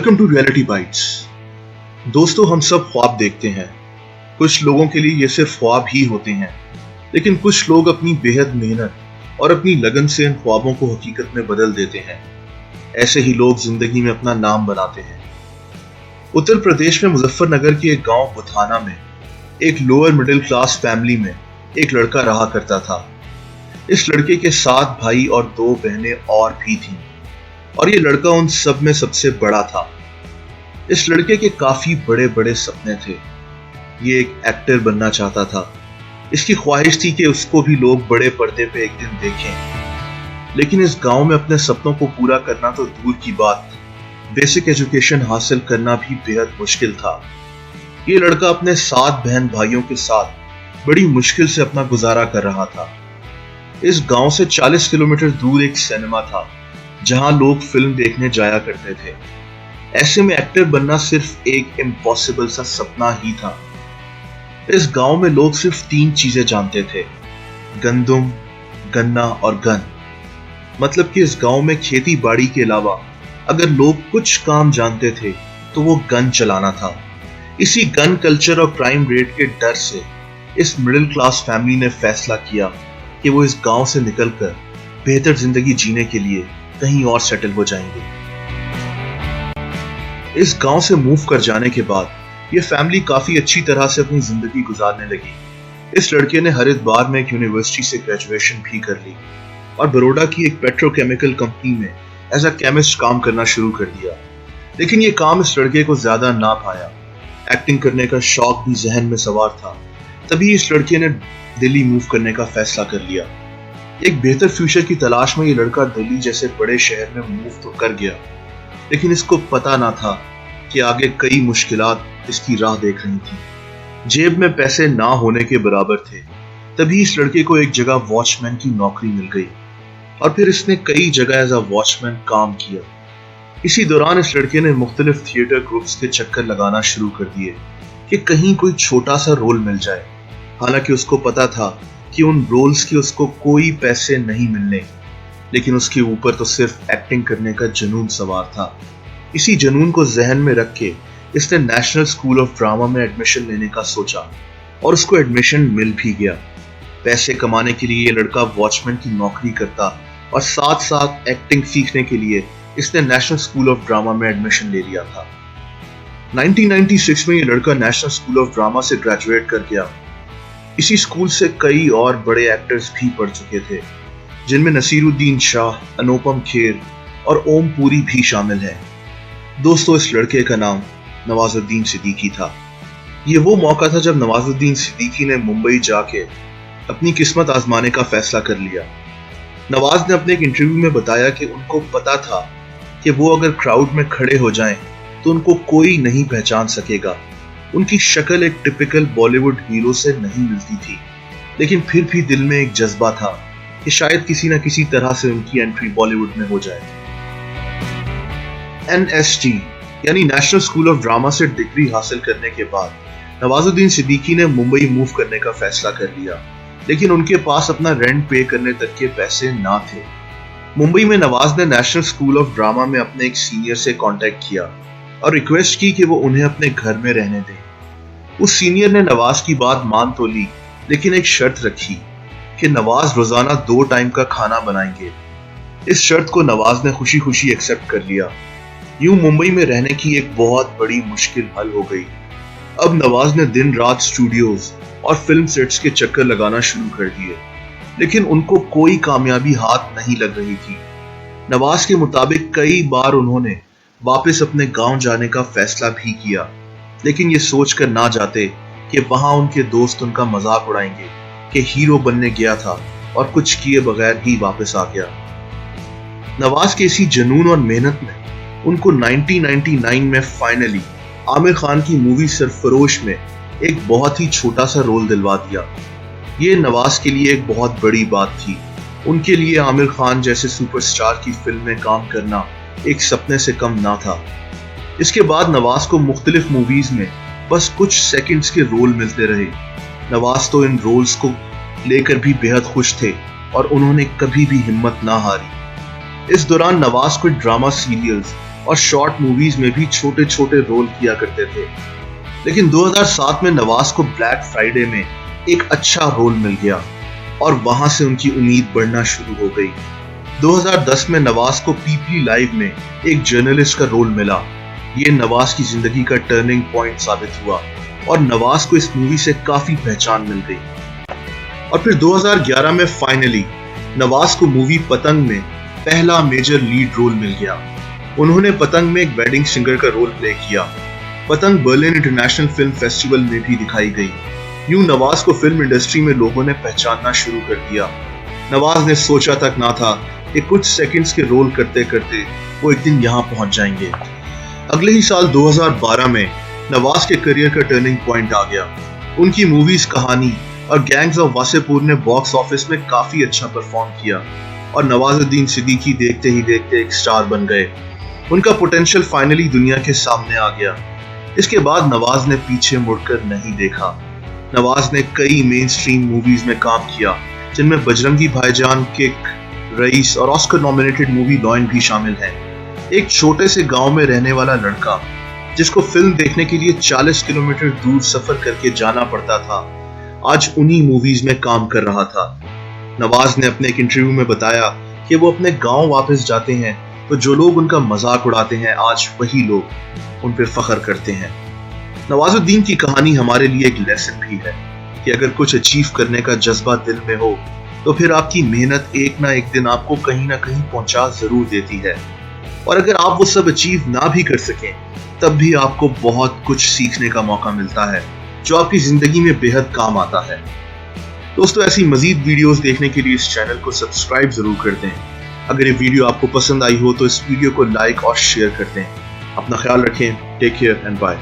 Welcome to reality bytes. दोस्तों, हम सब ख्वाब देखते हैं। कुछ लोगों के लिए ये सिर्फ ख्वाब ही होते हैं, लेकिन कुछ लोग अपनी बेहद मेहनत और अपनी लगन से इन ख्वाबों को हकीकत में बदल देते हैं। ऐसे ही लोग जिंदगी में अपना नाम बनाते हैं। उत्तर प्रदेश में मुजफ्फरनगर के एक गांव बुथाना में एक लोअर मिडिल क्लास फैमिली में एक लड़का रहा करता था। इस लड़के के 7 भाई और 2 बहनें और भी थीं, और ये लड़का उन सब में सबसे बड़ा था। इस लड़के के काफी बड़े बड़े सपने थे। ये एक एक्टर बनना चाहता था। इसकी ख्वाहिश थी कि उसको भी लोग बड़े पर्दे पे एक दिन देखें। लेकिन इस गांव में अपने सपनों को पूरा करना तो दूर की बात, बेसिक एजुकेशन हासिल करना भी बेहद मुश्किल था। ये लड़का अपने 7 बहन भाइयों के साथ बड़ी मुश्किल से अपना गुजारा कर रहा था। इस गांव से 40 किलोमीटर दूर एक सिनेमा था जहां लोग फिल्म देखने जाया करते थे। ऐसे में एक्टर बनना सिर्फ एक इम्पॉसिबल सा सपना ही था। इस गांव में लोग सिर्फ 3 चीजें जानते थे: गंदुम, गन्ना और गन। मतलब कि इस गांव में खेती बाड़ी के अलावा अगर लोग कुछ काम जानते थे तो वो गन चलाना था। इसी गन कल्चर और क्राइम रेट के डर से इस मिडिल क्लास फैमिली ने फैसला किया कि वो इस गांव से निकलकर बेहतर जिंदगी जीने के लिए कहीं और सेटल हो जाएंगे। इस गांव से मूव कर जाने के बाद ये फैमिली काफी अच्छी तरह से अपनी जिंदगी गुजारने लगी। इस लड़के ने हरिद्वार में एक यूनिवर्सिटी से ग्रेजुएशन भी कर ली और बड़ौदा की एक पेट्रोकेमिकल कंपनी में एज अ केमिस्ट काम करना शुरू कर दिया। लेकिन ये काम इस लड़के को ज्यादा ना भाया। एक्टिंग करने का शौक भी जहन में सवार था। तभी इस लड़के ने दिल्ली मूव करने का फैसला कर लिया। एक बेहतर फ्यूचर की तलाश में ये लड़का दिल्ली जैसे बड़े शहर में मूव तो कर गया, लेकिन इसको पता ना था कि आगे कई मुश्किलात इसकी राह देख रही थी। जेब में पैसे ना होने के बराबर थे। तभी इस लड़के को एक जगह वॉचमैन की नौकरी मिल गई और फिर इसने कई जगह एज अ वॉचमैन काम किया। इसी दौरान इस लड़के ने मुख्तलिफ थिएटर ग्रुप्स के चक्कर लगाना शुरू कर दिए कि कहीं कोई छोटा सा रोल मिल जाए। हालांकि उसको पता था कि उन रोल्स की उसको कोई पैसे नहीं मिलने, लेकिन उसके ऊपर तो सिर्फ एक्टिंग करने का जुनून सवार था। इसी जुनून को जहन में रख के इसने नेशनल स्कूल ऑफ ड्रामा में एडमिशन लेने का सोचा और उसको एडमिशन मिल भी गया। पैसे कमाने के लिए ये लड़का वॉचमैन की नौकरी करता और साथ साथ एक्टिंग सीखने के लिए इसने नेशनल स्कूल ऑफ ड्रामा में एडमिशन ले लिया था। 1996 में ये लड़का नेशनल स्कूल ऑफ ड्रामा से ग्रेजुएट कर गया। इसी स्कूल से कई और बड़े एक्टर्स भी पढ़ चुके थे, जिनमें नसीरुद्दीन शाह, अनुपम खेर और ओम पुरी भी शामिल हैं। दोस्तों, इस लड़के का नाम नवाजुद्दीन सिद्दीकी था। ये वो मौका था जब नवाजुद्दीन सिद्दीकी ने मुंबई जाके अपनी किस्मत आजमाने का फैसला कर लिया। नवाज ने अपने एक इंटरव्यू में बताया कि उनको पता था कि वो अगर क्राउड में खड़े हो जाएं तो उनको कोई नहीं पहचान सकेगा। उनकी शक्ल एक टिपिकल बॉलीवुड हीरो से नहीं मिलती थी, लेकिन फिर भी दिल में एक जज्बा था कि शायद किसी न किसी तरह से उनकी एंट्री बॉलीवुड में हो जाए। NSD यानी नेशनल स्कूल ऑफ ड्रामा से डिग्री हासिल करने के बाद नवाजुद्दीन सिद्दीकी ने मुंबई मूव करने का फैसला कर लिया, लेकिन उनके पास अपना रेंट पे करने तक के पैसे ना थे। मुंबई में नवाज ने नेशनल स्कूल ऑफ ड्रामा में अपने एक सीनियर से कांटेक्ट किया और रिक्वेस्ट की कि वो उन्हें अपने घर में रहने दें। उस सीनियर ने नवाज की बात मान तो ली, लेकिन एक शर्त रखी कि नवाज रोजाना 2 टाइम का खाना बनाएंगे। इस शर्त को नवाज ने खुशी खुशी एक्सेप्ट कर लिया। यूं मुंबई में रहने की एक बहुत बड़ी मुश्किल हल हो गई। अब नवाज ने दिन रात स्टूडियोज और फिल्म सेट्स के चक्कर लगाना शुरू कर दिए, लेकिन उनको कोई कामयाबी हाथ नहीं लग रही थी। नवाज के मुताबिक कई बार उन्होंने वापस अपने गांव जाने का फैसला भी किया, लेकिन ये सोचकर ना जाते कि वहां उनके दोस्त उनका मजाक उड़ाएंगे कि हीरो बनने गया था और कुछ किए बगैर ही वापस आ गया। नवाज के इसी जुनून और मेहनत ने उनको 1999 में फाइनली आमिर खान की मूवी सरफरोश में एक बहुत ही छोटा सा रोल दिलवा दिया। ये नवाज के लिए एक बहुत बड़ी बात थी। उनके लिए आमिर खान जैसे सुपरस्टार की फिल्म में काम करना एक सपने से कम ना था। इसके बाद नवाज को मुख्तलिफ मूवीज में बस कुछ सेकंड्स के रोल मिलते रहे। नवाज तो इन रोल्स को लेकर भी बेहद खुश थे और उन्होंने कभी भी हिम्मत ना हारी। इस दौरान नवाज को ड्रामा सीरियल्स और शॉर्ट मूवीज में भी छोटे छोटे रोल किया करते थे। लेकिन 2007 में नवाज को ब्लैक फ्राइडे में एक अच्छा रोल मिल गया और वहां से उनकी उम्मीद बढ़ना शुरू हो गई। 2010 में नवाज को पीपली लाइव में एक जर्नलिस्ट का रोल मिला। ये नवाज की जिंदगी का टर्निंग पॉइंट साबित हुआ और नवाज को इस मूवी से काफी पहचान मिल गई। और फिर 2011 में फाइनली नवाज को मूवी पतंग में पहला मेजर लीड रोल मिल गया। उन्होंने पतंग में एक वेडिंग सिंगर का रोल प्ले किया। पतंग बर्लिन इंटरनेशनल फिल्म फेस्टिवल में भी दिखाई गई। यूं नवाज को फिल्म इंडस्ट्री में लोगों ने पहचानना शुरू कर दिया। नवाज ने सोचा तक ना था कि कुछ सेकंड्स के रोल करते करते वो एक दिन यहाँ पहुंच जाएंगे। अगले ही साल 2012 में नवाज के करियर का टर्निंग पॉइंट आ गया। उनकी मूवीज कहानी और गैंग्स ऑफ वासेपुर ने बॉक्स ऑफिस में काफी अच्छा परफॉर्म किया और नवाजुद्दीन सिद्दीकी देखते ही देखते एक स्टार बन गए। उनका पोटेंशियल फाइनली दुनिया के सामने आ गया। इसके बाद नवाज ने पीछे मुड़कर नहीं देखा। नवाज ने कई मेन स्ट्रीम मूवीज में काम किया, जिनमें बजरंगी भाईजान, किक, रईस और ऑस्कर नॉमिनेटेड मूवी लॉयन भी शामिल है। एक छोटे से गांव में रहने वाला लड़का जिसको फिल्म देखने के लिए 40 किलोमीटर दूर सफर करके जाना पड़ता था, आज उन्हीं मूवीज में काम कर रहा था। नवाज ने अपने एक इंटरव्यू में बताया कि वो अपने गांव वापस जाते हैं तो जो लोग उनका मजाक उड़ाते हैं, आज वही लोग उन पर फख्र करते हैं। नवाजुद्दीन की कहानी हमारे लिए एक लेसन भी है कि अगर कुछ अचीव करने का जज्बा दिल में हो तो फिर आपकी मेहनत एक ना एक दिन आपको कहीं ना कहीं पहुंचा जरूर देती है। और अगर आप वो सब अचीव ना भी कर सकें, तब भी आपको बहुत कुछ सीखने का मौका मिलता है जो आपकी जिंदगी में बेहद काम आता है। दोस्तों, ऐसी मजीद वीडियोस देखने के लिए इस चैनल को सब्सक्राइब जरूर कर दें। अगर ये वीडियो आपको पसंद आई हो तो इस वीडियो को लाइक और शेयर कर दें। अपना ख्याल रखें। Take care and bye.